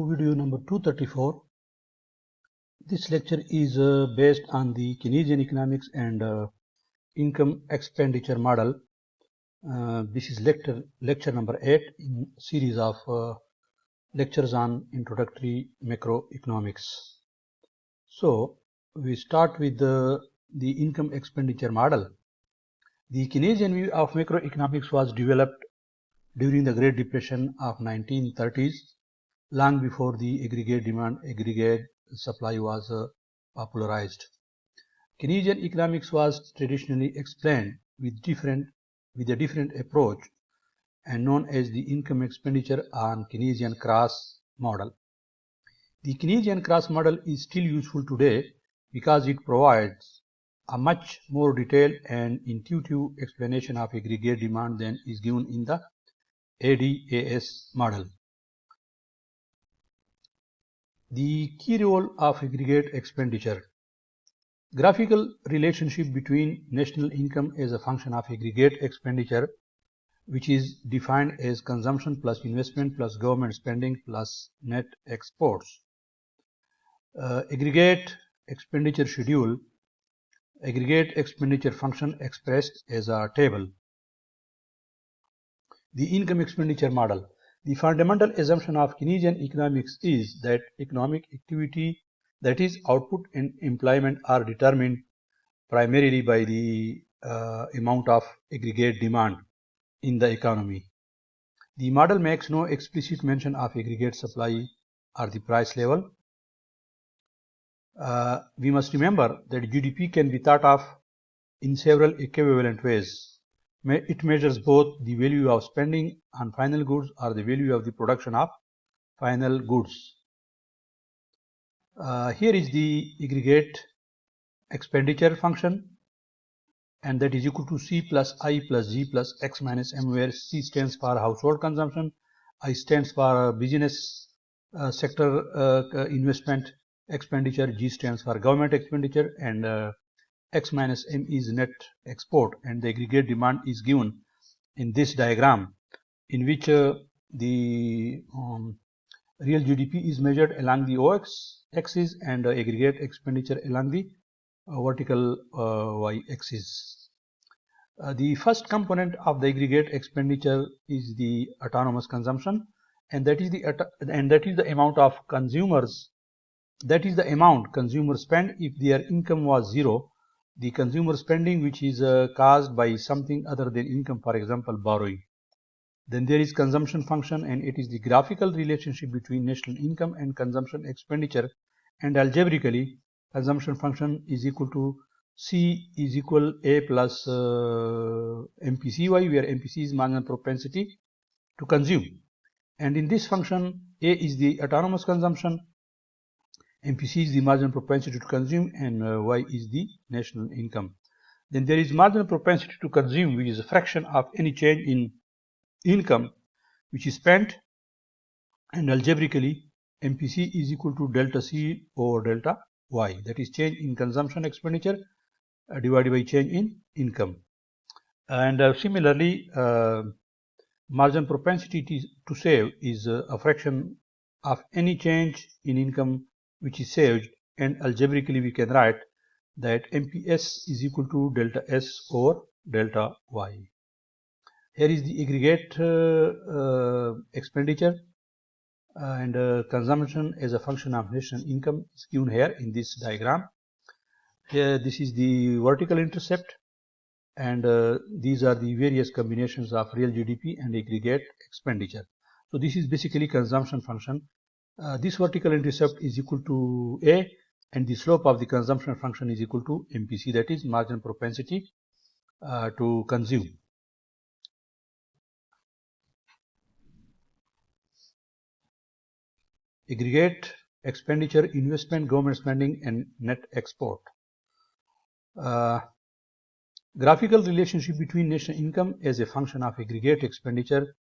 Video number 234. This lecture is based on the Keynesian economics and income expenditure model. This is lecture number 8 in series of lectures on introductory macroeconomics. So we start with the income expenditure model. The Keynesian view of macroeconomics was developed during the Great Depression of 1930s, long before the aggregate demand, aggregate supply was popularized. Keynesian economics was traditionally explained with a different approach and known as the income expenditure on Keynesian cross model. The Keynesian cross model is still useful today because it provides a much more detailed and intuitive explanation of aggregate demand than is given in the ADAS model. The key role of aggregate expenditure. Graphical relationship between national income as a function of aggregate expenditure, which is defined as consumption plus investment plus government spending plus net exports. Aggregate expenditure schedule, aggregate expenditure function expressed as a table. The income expenditure model. The fundamental assumption of Keynesian economics is that economic activity, that is output and employment, are determined primarily by the amount of aggregate demand in the economy. The model makes no explicit mention of aggregate supply or the price level. We must remember that GDP can be thought of in several equivalent ways. It measures both the value of spending on final goods or the value of the production of final goods. Here is the aggregate expenditure function, and that is equal to C plus I plus G plus X minus M, where C stands for household consumption, I stands for business sector investment expenditure, G stands for government expenditure, and X minus M is net export, and the aggregate demand is given in this diagram, in which the real GDP is measured along the OX axis and aggregate expenditure along the vertical Y axis. The first component of the aggregate expenditure is the autonomous consumption, and that is the amount of consumers. That is the amount consumers spend if their income was zero. The consumer spending which is caused by something other than income, for example borrowing. Then there is consumption function, and it is the graphical relationship between national income and consumption expenditure, and algebraically consumption function is equal to C is equal A plus MPCY, where MPC is marginal propensity to consume, and in this function A is the autonomous consumption, MPC is the marginal propensity to consume, and Y is the national income. Then there is marginal propensity to consume, which is a fraction of any change in income which is spent, and algebraically MPC is equal to delta C over delta Y, that is change in consumption expenditure divided by change in income. And similarly marginal propensity to save is a fraction of any change in income which is saved, and algebraically we can write that MPS is equal to delta S over delta Y. Here is the aggregate expenditure and consumption as a function of national income is given here in this diagram. Here this is the vertical intercept, and these are the various combinations of real GDP and aggregate expenditure. So this is basically consumption function. This vertical intercept is equal to A, and the slope of the consumption function is equal to MPC, that is marginal propensity to consume. Aggregate expenditure, investment, government spending, and net export. Graphical relationship between national income as a function of aggregate expenditure,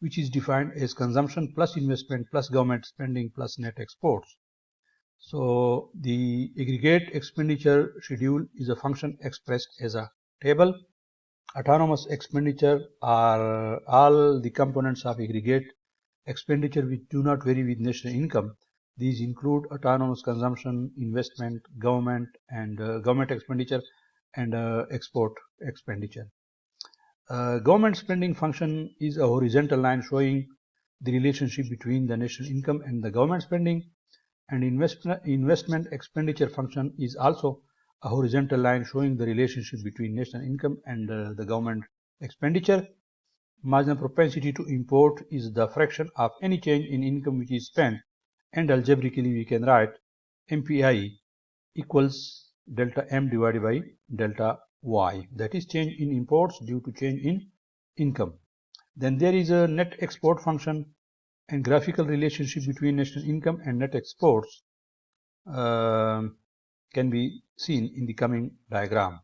which is defined as consumption plus investment plus government spending plus net exports. So the aggregate expenditure schedule is a function expressed as a table. Autonomous expenditure are all the components of aggregate expenditure which do not vary with national income. These include autonomous consumption, investment, government expenditure, and export expenditure. Government spending function is a horizontal line showing the relationship between the national income and the government spending, and investment expenditure function is also a horizontal line showing the relationship between national income and the government expenditure. Marginal propensity to import is the fraction of any change in income which is spent, and algebraically we can write MPI equals delta M divided by delta Y, that is change in imports due to change in income. Then there is a net export function, and graphical relationship between national income and net exports can be seen in the coming diagram.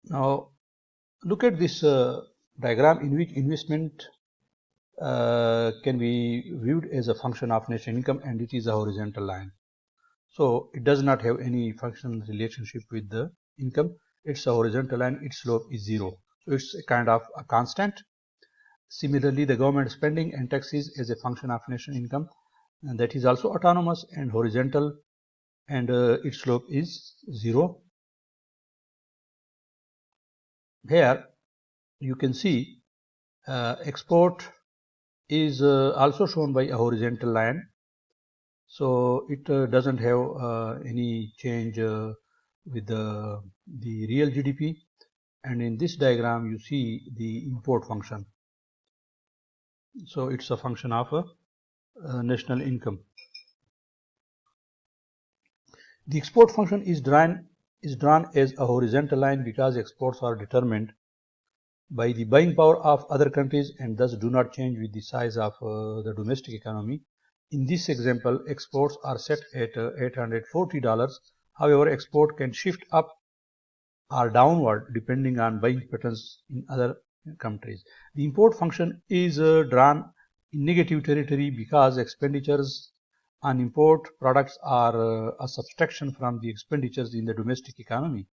Now look at this diagram in which investment can be viewed as a function of national income, and it is a horizontal line. So it does not have any functional relationship with the income. It's a horizontal line, its slope is 0. So it's a kind of a constant. Similarly, the government spending and taxes as a function of national income, and that is also autonomous and horizontal, and its slope is 0. Here you can see export is also shown by a horizontal line. So it doesn't have any change with the real GDP, and in this diagram you see the import function. So it's a function of national income. The export function is drawn as a horizontal line because exports are determined by the buying power of other countries and thus do not change with the size of the domestic economy. In this example, exports are set at $840. However, export can shift up or downward depending on buying patterns in other countries. The import function is drawn in negative territory because expenditures on import products are a subtraction from the expenditures in the domestic economy.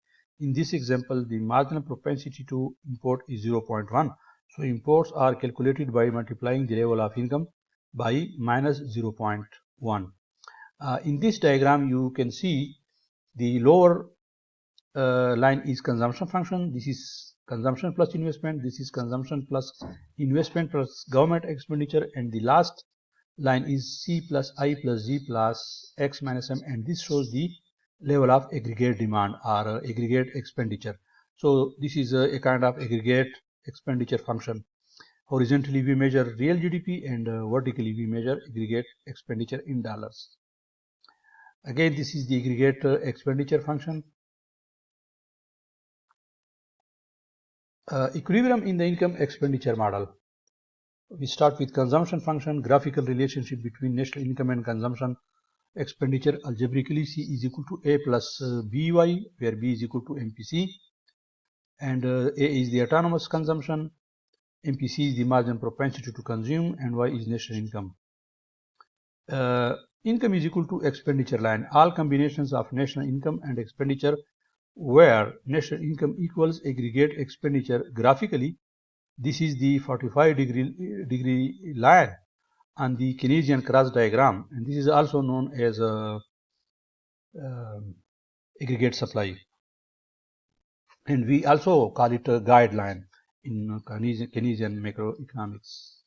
In this example, the marginal propensity to import is 0.1. So imports are calculated by multiplying the level of income by minus 0.1. In this diagram, you can see the lower line is consumption function. This is consumption plus investment. This is consumption plus investment plus government expenditure, and the last line is C plus I plus G plus X minus M, and this shows the level of aggregate demand or aggregate expenditure. So this is a kind of aggregate expenditure function. Horizontally we measure real GDP, and vertically we measure aggregate expenditure in dollars. Again, this is the aggregate expenditure function. Equilibrium in the income expenditure model. We start with consumption function, graphical relationship between national income and consumption expenditure. Algebraically, C is equal to A plus BY, where B is equal to MPC, and A is the autonomous consumption, MPC is the marginal propensity to consume, and Y is national income. Income is equal to expenditure line. All combinations of national income and expenditure where national income equals aggregate expenditure. Graphically, this is the 45-degree line on the Keynesian cross diagram, and this is also known as aggregate supply, and we also call it a guideline in Keynesian macroeconomics,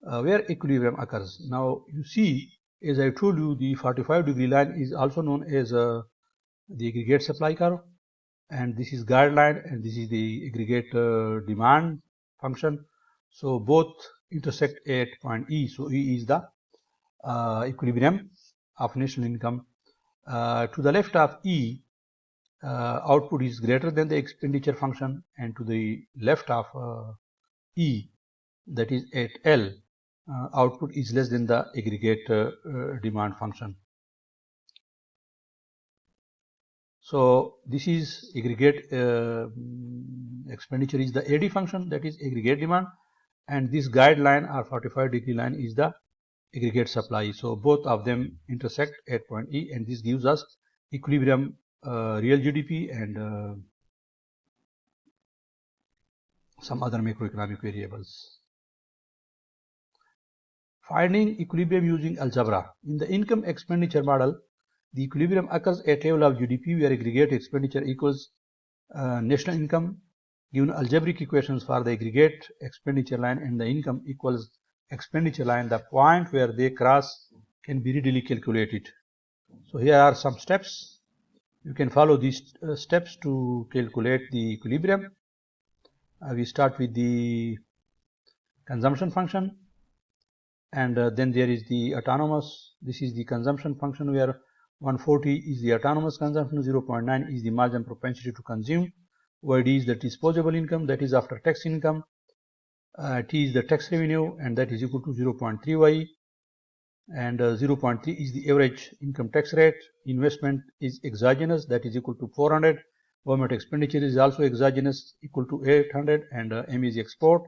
where equilibrium occurs. Now you see, as I told you, the 45-degree line is also known as the aggregate supply curve, and this is guideline, and this is the aggregate demand function. So both intersect at point E. So E is the equilibrium of national income. To the left of E, output is greater than the expenditure function, and to the left of E, that is at L, output is less than the aggregate demand function. So this is aggregate expenditure is the AD function, that is aggregate demand, and this guideline or 45-degree line is the aggregate supply. So both of them intersect at point E, and this gives us equilibrium real GDP and some other macroeconomic variables. Finding equilibrium using algebra. In the income expenditure model, the equilibrium occurs at level of GDP where aggregate expenditure equals national income. Given algebraic equations for the aggregate expenditure line and the income equals expenditure line, the point where they cross can be readily calculated. So here are some steps. You can follow these steps to calculate the equilibrium. We start with the consumption function, and then there is the autonomous. This is the consumption function where 140 is the autonomous consumption, 0.9 is the margin propensity to consume, YD is the disposable income, that is after tax income, T is the tax revenue, and that is equal to 0.3Y, and 0.3 is the average income tax rate. Investment is exogenous, that is equal to 400. Government expenditure is also exogenous, equal to 800, and M is export,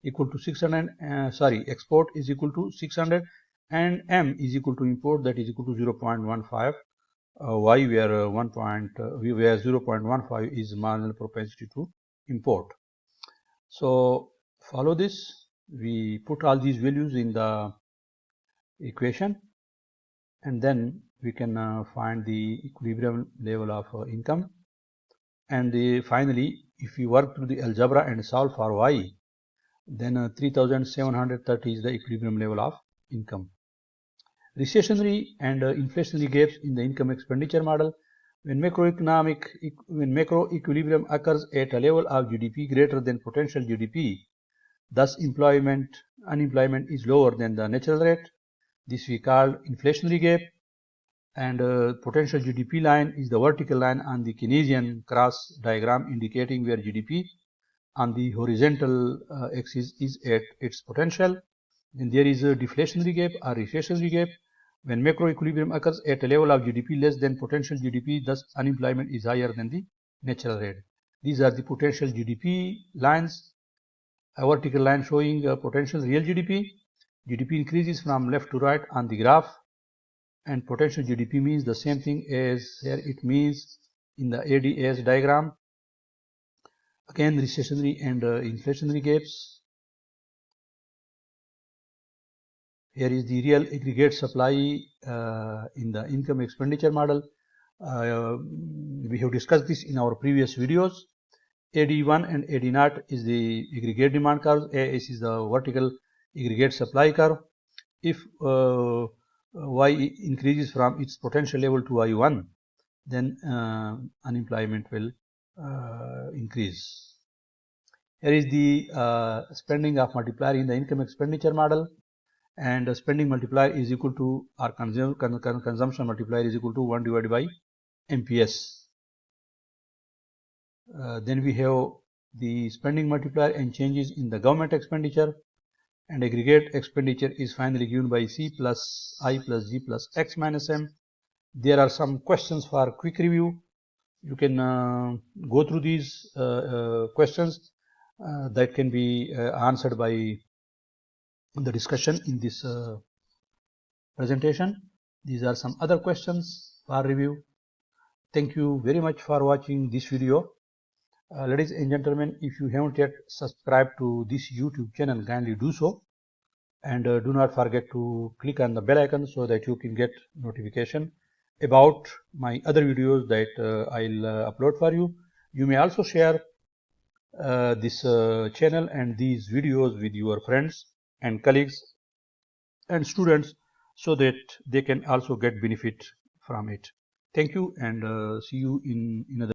equal to 600. Export is equal to 600, and M is equal to import, that is equal to 0.15. Y where 0.15 is marginal propensity to import. So follow this. We put all these values in the equation, and then we can find the equilibrium level of income. And finally, if we work through the algebra and solve for y, then 3730 is the equilibrium level of income. Recessionary and inflationary gaps in the income expenditure model. When macro equilibrium occurs at a level of GDP greater than potential GDP, thus unemployment is lower than the natural rate. This we call inflationary gap, and potential GDP line is the vertical line on the Keynesian cross diagram indicating where GDP on the horizontal axis is at its potential. Then there is a deflationary gap or recessionary gap. When macro equilibrium occurs at a level of GDP less than potential GDP, thus unemployment is higher than the natural rate. These are the potential GDP lines. A vertical line showing potential real GDP. GDP increases from left to right on the graph, and potential GDP means the same thing as here it means in the ADS diagram. Again, recessionary and inflationary gaps. Here is the real aggregate supply in the income expenditure model. We have discussed this in our previous videos. AD1 and AD0 is the aggregate demand curve. AS is the vertical aggregate supply curve. If Y increases from its potential level to I1, then unemployment will increase. Here is the spending of multiplier in the income expenditure model, and spending multiplier is equal to our consumption multiplier is equal to 1 divided by MPS. Then we have the spending multiplier and changes in the government expenditure, and aggregate expenditure is finally given by C plus I plus G plus X minus M. There are some questions for quick review. You can go through these questions that can be answered by the discussion in this presentation. These are some other questions for review. Thank you very much for watching this video. Ladies and gentlemen, if you haven't yet subscribed to this YouTube channel, kindly do so, and do not forget to click on the bell icon so that you can get notification about my other videos that I'll upload for you. You may also share this channel and these videos with your friends and colleagues and students so that they can also get benefit from it. Thank you, and see you in another